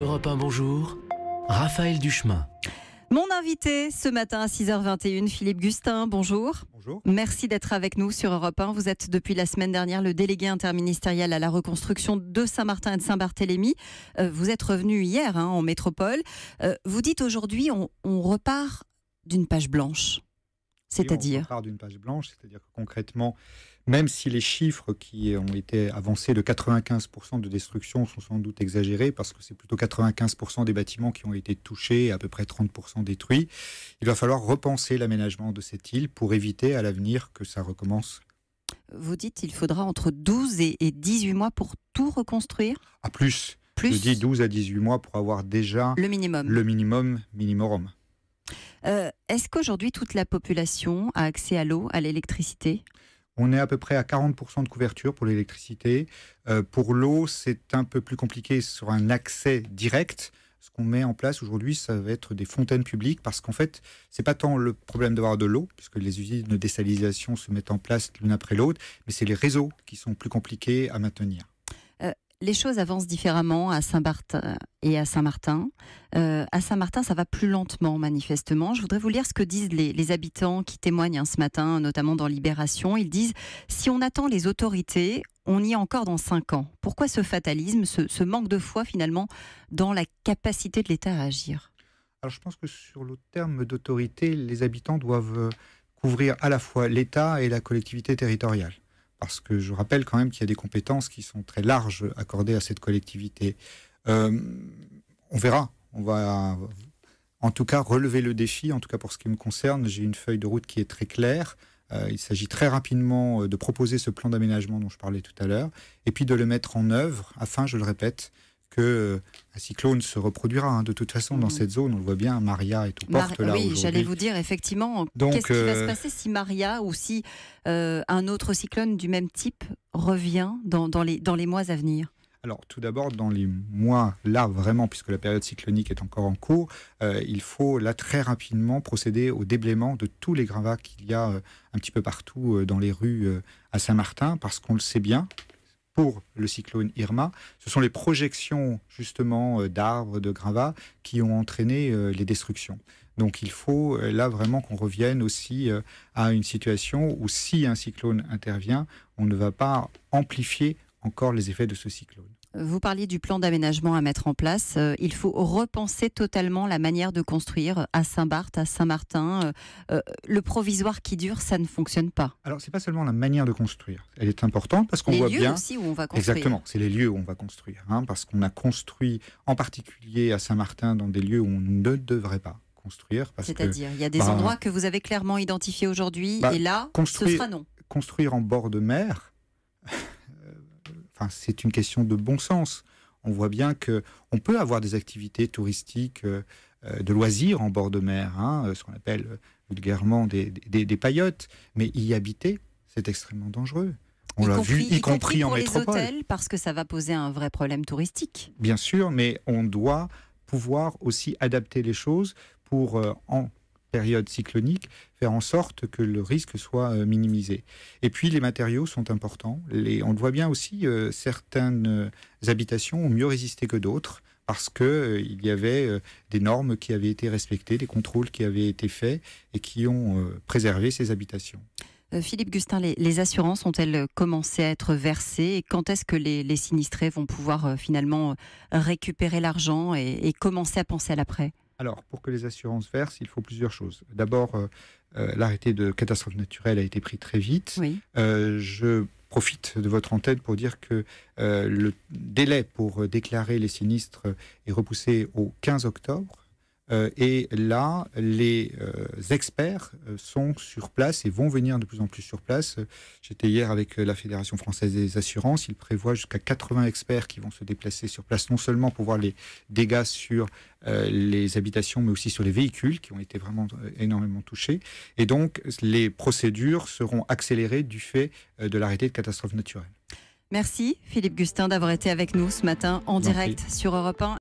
Europe 1, bonjour. Raphaël Duchemin. Mon invité ce matin à 6h21, Philippe Gustin, bonjour. Bonjour. Merci d'être avec nous sur Europe 1. Vous êtes depuis la semaine dernière le délégué interministériel à la reconstruction de Saint-Martin et de Saint-Barthélemy. Vous êtes revenu hier en métropole. Vous dites aujourd'hui on repart d'une page blanche. C'est-à-dire On part d'une page blanche, c'est-à-dire que concrètement, même si les chiffres qui ont été avancés de 95% de destruction sont sans doute exagérés, parce que c'est plutôt 95% des bâtiments qui ont été touchés et à peu près 30% détruits, il va falloir repenser l'aménagement de cette île pour éviter à l'avenir que ça recommence. Vous dites qu'il faudra entre 12 et 18 mois pour tout reconstruire ? À plus. Je dis 12 à 18 mois pour avoir déjà le minimum. Le minimum. Est-ce qu'aujourd'hui toute la population a accès à l'eau, à l'électricité ? On est à peu près à 40% de couverture pour l'électricité. Pour l'eau, c'est un peu plus compliqué sur un accès direct. Ce qu'on met en place aujourd'hui, ça va être des fontaines publiques, parce qu'en fait, c'est pas tant le problème d'avoir de l'eau, puisque les usines de désalinisation se mettent en place l'une après l'autre, mais c'est les réseaux qui sont plus compliqués à maintenir. Les choses avancent différemment à Saint-Barthélemy et à Saint-Martin. À Saint-Martin, ça va plus lentement, manifestement. Je voudrais vous lire ce que disent les habitants qui témoignent ce matin, notamment dans Libération. Ils disent « Si on attend les autorités, on y est encore dans 5 ans. » Pourquoi ce fatalisme, ce manque de foi, finalement, dans la capacité de l'État à agir ? Alors, je pense que sur le terme d'autorité, les habitants doivent couvrir à la fois l'État et la collectivité territoriale. Parce que je rappelle quand même qu'il y a des compétences qui sont très larges accordées à cette collectivité. On verra. On va en tout cas relever le défi. En tout cas pour ce qui me concerne, j'ai une feuille de route qui est très claire. Il s'agit très rapidement de proposer ce plan d'aménagement dont je parlais tout à l'heure, et puis de le mettre en œuvre afin, je le répète, qu'un cyclone se reproduira. De toute façon, dans cette zone, on le voit bien, Maria est aux portes là aujourd'hui. Oui, j'allais vous dire, effectivement, qu'est-ce qui va se passer si Maria ou si un autre cyclone du même type revient dans les mois à venir ? Alors, tout d'abord, dans les mois, là, vraiment, puisque la période cyclonique est encore en cours, il faut, là, très rapidement procéder au déblaiement de tous les gravats qu'il y a un petit peu partout dans les rues à Saint-Martin, parce qu'on le sait bien, pour le cyclone Irma, ce sont les projections justement d'arbres, de gravats qui ont entraîné les destructions. Donc il faut là vraiment qu'on revienne aussi à une situation où si un cyclone intervient, on ne va pas amplifier encore les effets de ce cyclone. Vous parliez du plan d'aménagement à mettre en place. Il faut repenser totalement la manière de construire à Saint-Barth, à Saint-Martin. Le provisoire qui dure, ça ne fonctionne pas. Alors, c'est pas seulement la manière de construire. Elle est importante parce qu'on voit bien... Les lieux aussi où on va construire. Exactement, c'est les lieux où on va construire. Parce qu'on a construit, en particulier à Saint-Martin, dans des lieux où on ne devrait pas construire. C'est-à-dire, il y a des endroits que vous avez clairement identifiés aujourd'hui, et là, ce sera non. Construire en bord de mer... c'est une question de bon sens. On voit bien qu'on peut avoir des activités touristiques de loisirs en bord de mer, ce qu'on appelle vulgairement des paillotes, mais y habiter, c'est extrêmement dangereux. On l'a vu, y compris en métropole. Pour les hôtels, parce que ça va poser un vrai problème touristique. Bien sûr, mais on doit pouvoir aussi adapter les choses pour, en période cyclonique, faire en sorte que le risque soit minimisé. Et puis les matériaux sont importants. On le voit bien aussi, certaines habitations ont mieux résisté que d'autres parce qu'il y avait des normes qui avaient été respectées, des contrôles qui avaient été faits et qui ont préservé ces habitations. Philippe Gustin, les assurances ont-elles commencé à être versées, et quand est-ce que les sinistrés vont pouvoir finalement récupérer l'argent et commencer à penser à l'après ? Alors, pour que les assurances versent, il faut plusieurs choses. D'abord, l'arrêté de catastrophe naturelle a été pris très vite. Oui. Je profite de votre antenne pour dire que le délai pour déclarer les sinistres est repoussé au 15 octobre. Et là, les experts sont sur place et vont venir de plus en plus sur place. J'étais hier avec la Fédération française des assurances. Ils prévoient jusqu'à 80 experts qui vont se déplacer sur place, non seulement pour voir les dégâts sur les habitations, mais aussi sur les véhicules qui ont été vraiment énormément touchés. Et donc, les procédures seront accélérées du fait de l'arrêté de catastrophe naturelle. Merci Philippe Gustin d'avoir été avec nous ce matin en direct sur Europe 1.